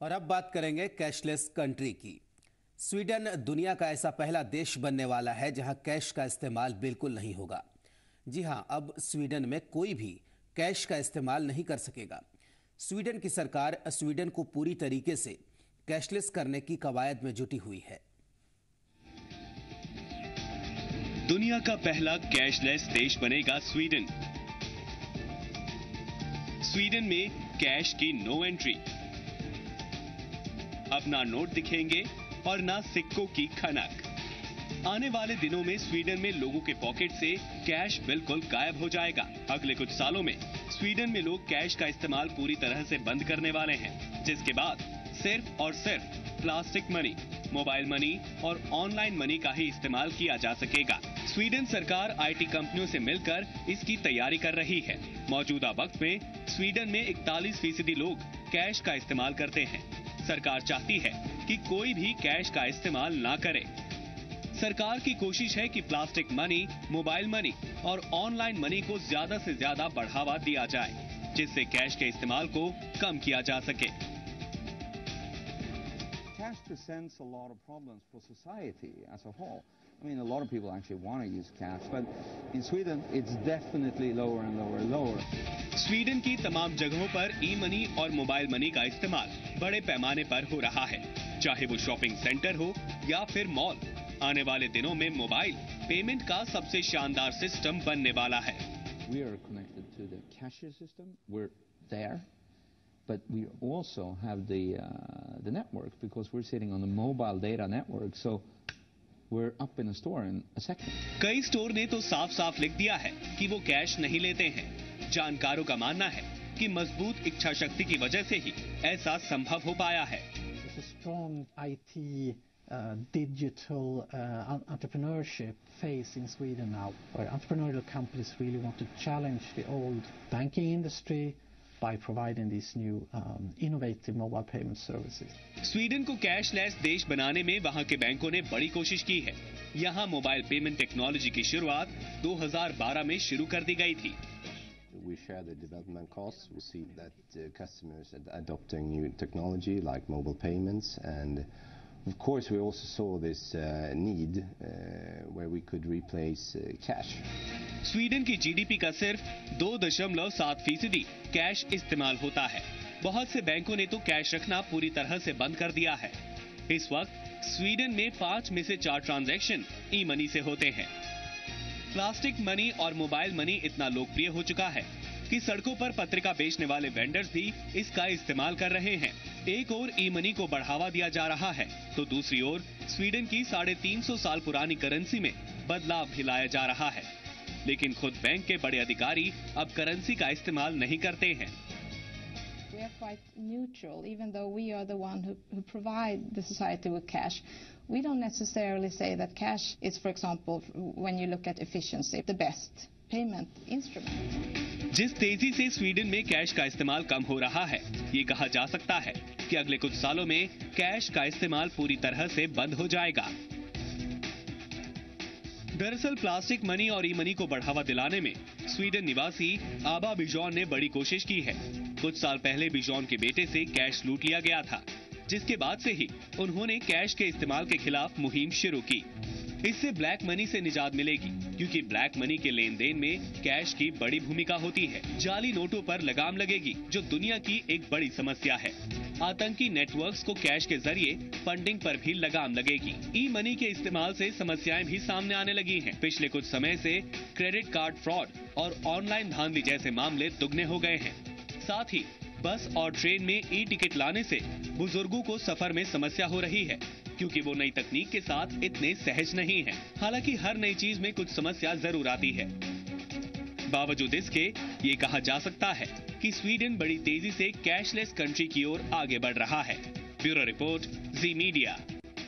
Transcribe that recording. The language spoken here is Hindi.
और अब बात करेंगे कैशलेस कंट्री की। स्वीडन दुनिया का ऐसा पहला देश बनने वाला है जहां कैश का इस्तेमाल बिल्कुल नहीं होगा। जी हां, अब स्वीडन में कोई भी कैश का इस्तेमाल नहीं कर सकेगा। स्वीडन की सरकार स्वीडन को पूरी तरीके से कैशलेस करने की कवायद में जुटी हुई है। दुनिया का पहला कैशलेस देश बनेगा स्वीडन। स्वीडन में कैश की नो एंट्री। अब ना नोट दिखेंगे और ना सिक्कों की खनक। आने वाले दिनों में स्वीडन में लोगों के पॉकेट से कैश बिल्कुल गायब हो जाएगा। अगले कुछ सालों में स्वीडन में लोग कैश का इस्तेमाल पूरी तरह से बंद करने वाले हैं, जिसके बाद सिर्फ और सिर्फ प्लास्टिक मनी, मोबाइल मनी और ऑनलाइन मनी का ही इस्तेमाल किया जा सकेगा। स्वीडन सरकार आईटी कंपनियों से मिलकर इसकी तैयारी कर रही है। मौजूदा वक्त में स्वीडन में 41% लोग कैश का इस्तेमाल करते हैं। सरकार चाहती है कि कोई भी कैश का इस्तेमाल ना करे। सरकार की कोशिश है कि प्लास्टिक मनी, मोबाइल मनी और ऑनलाइन मनी को ज्यादा से ज्यादा बढ़ावा दिया जाए, जिससे कैश के इस्तेमाल को कम किया जा सके। Cash presents a lot of problems for society as a whole. I mean, a lot of people actually want to use cash, but in Sweden, it's definitely lower and lower and lower. Sweden की तमाम जगहों पर ई मनी और मोबाइल मनी का इस्तेमाल बड़े पैमाने पर हो रहा है, चाहे वो शॉपिंग सेंटर हो या फिर मॉल। आने वाले दिनों में मोबाइल पेमेंट का सबसे शानदार सिस्टम बनने वाला है। We are connected to the cashier system. We're there. But we also have the network because we're sitting on the mobile data network, so we're up in a store in a second. कई स्टोर ने तो साफ-साफ लिख दिया है कि वो कैश नहीं लेते हैं। जानकारों का मानना है कि मजबूत इच्छा शक्ति की वजह से ही ऐसा संभव हो पाया है। There's a strong IT digital entrepreneurship phase in Sweden now, where entrepreneurial companies really want to challenge the old banking industry by providing these new innovative mobile payment services. Sweden को कैशलेस देश बनाने में वहां के बैंकों ने बड़ी कोशिश की है। यहां मोबाइल पेमेंट टेक्नोलॉजी की शुरुआत 2012 में शुरू कर दी गई थी। We share the development costs. We see that customers are adopting new technology like mobile payments, and of course we also saw this need where we could replace cash. Sweden की जीडीपी का सिर्फ 2.7% कैश इस्तेमाल होता है। बहुत से बैंकों ने तो कैश रखना पूरी तरह से बंद कर दिया है। इस वक्त स्वीडन में 5 में से 4 ट्रांजैक्शन ई मनी से होते हैं। प्लास्टिक मनी और मोबाइल मनी इतना लोकप्रिय हो चुका है कि सड़कों पर पत्रिका बेचने वाले वेंडर्स भी इसका इस्तेमाल कर रहे हैं। एक ओर ई मनी को बढ़ावा दिया जा रहा है, तो दूसरी ओर स्वीडन की 350 साल पुरानी करेंसी में बदलाव भी लाया जा रहा है। लेकिन खुद बैंक के बड़े अधिकारी अब करेंसी का इस्तेमाल नहीं करते हैं। We are quite neutral, even though we are the one who provide the society with cash. We don't necessarily say that cash is, for example, when you look at efficiency, the best payment instrument. जिस तेजी से स्वीडन में कैश का इस्तेमाल कम हो रहा है, ये कहा जा सकता है कि अगले कुछ सालों में कैश का इस्तेमाल पूरी तरह से बंद हो जाएगा। दरअसल प्लास्टिक मनी और ई मनी को बढ़ावा दिलाने में स्वीडन निवासी आबा बिजॉन ने बड़ी कोशिश की है। कुछ साल पहले बिजॉन के बेटे से कैश लूट लिया गया था, जिसके बाद से ही उन्होंने कैश के इस्तेमाल के खिलाफ मुहिम शुरू की। इससे ब्लैक मनी से निजात मिलेगी, क्योंकि ब्लैक मनी के लेन देन में कैश की बड़ी भूमिका होती है। जाली नोटों पर लगाम लगेगी, जो दुनिया की एक बड़ी समस्या है। आतंकी नेटवर्क्स को कैश के जरिए फंडिंग पर भी लगाम लगेगी। ई मनी के इस्तेमाल से समस्याएं भी सामने आने लगी हैं। पिछले कुछ समय से क्रेडिट कार्ड फ्रॉड और ऑनलाइन धांधली जैसे मामले दुगने हो गए हैं। साथ ही बस और ट्रेन में ई टिकट लाने से बुजुर्गों को सफर में समस्या हो रही है, क्योंकि वो नई तकनीक के साथ इतने सहज नहीं हैं। हालांकि हर नई चीज में कुछ समस्या जरूर आती है। बावजूद इसके ये कहा जा सकता है कि स्वीडन बड़ी तेजी से कैशलेस कंट्री की ओर आगे बढ़ रहा है। ब्यूरो रिपोर्ट, जी मीडिया।